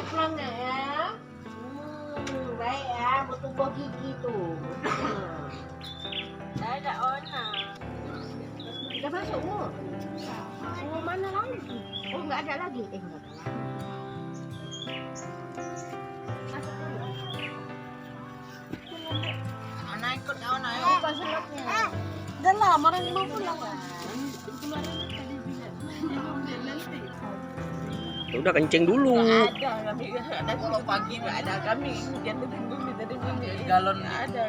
pulang ya. Baik ya, mau tumbuh gigi tuh. Saya ada Ona. Udah masuk mu? Oh, mana lagi? Oh, nggak ada lagi. Nggak ada lagi. Masuk dulu. Ona ikut ya Ona ya. Apa selotnya? Udah lama orang mau pulang lah. Ya udah kencing dulu. Ada kami ada kalau pagi nggak ada kami hujan tadi galon nggak ada.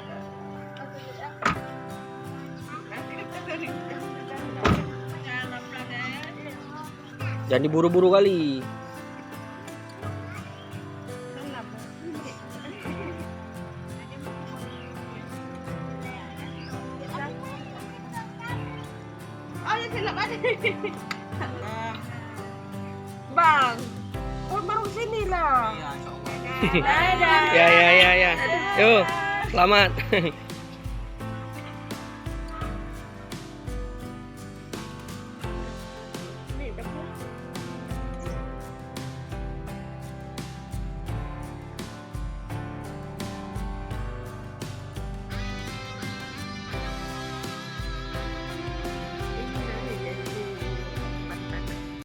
Jangan diburu-buru kali. Oh ya silap ada. Bang, oh mau sini lah. Ya. Yuk, selamat.